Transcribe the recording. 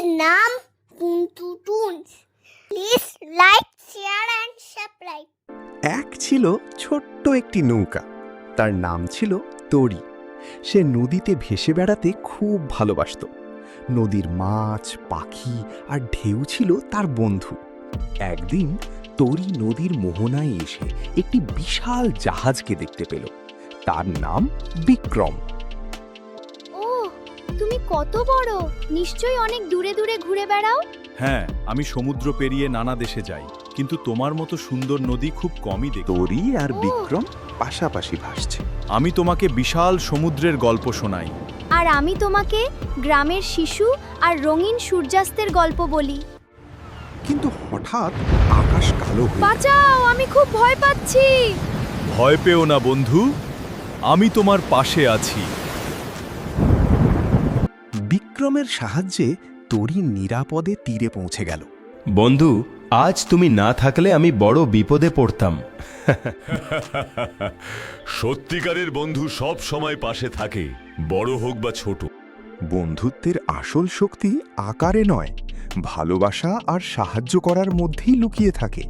নাম Puntu toons. Please like, share and subscribe. এক ছিল ছোট্ট একটি নৌকা, তার নাম ছিল তরি। সে নদীতে ভেসে বেড়াতে খুব ভালোবাসত। নদীর মাছ, পাখি আর ঢেউ ছিল তার বন্ধু। একদিন তরি নদীর মোহনায় এসে একটি বিশাল জাহাজকে দেখতে পেল। তার নাম বিক্রম। ও, তুমি কত বড়! নিশ্চয়ই অনেক দূরে দূরে ঘুরে বেড়াও। হ্যাঁ, আমি সমুদ্র পেরিয়ে নানা দেশে যাই, কিন্তু তোমার মতো সুন্দর নদী খুব কমই দেখি। তরি আর ও। বিক্রম পাশাপাশি ভাসছে। আমি তোমাকে বিশাল সমুদ্রের গল্প শোনাই। আর আমি তোমাকে গ্রামের শিশু আর রঙিন সূর্যাস্তের গল্প বলি। কিন্তু হঠাৎ আকাশ কালো হয়ে গেল। বাঁচাও, আমি খুব ভয় পাচ্ছি। ভয় পেও না বন্ধু, আমি তোমার পাশে আছি। বিক্রমের সাহায্যে তরি নিরাপদে তীরে পৌঁছে গেল। বন্ধু, আজ তুমি না থাকলে আমি বড় বিপদে পড়তাম। সত্যিকারের বন্ধু সব সময় পাশে থাকে, বড় হোক বা ছোট। বন্ধুত্বের আসল শক্তি আকারে নয়, ভালোবাসা আর সাহায্য করার মধ্যেই লুকিয়ে থাকে।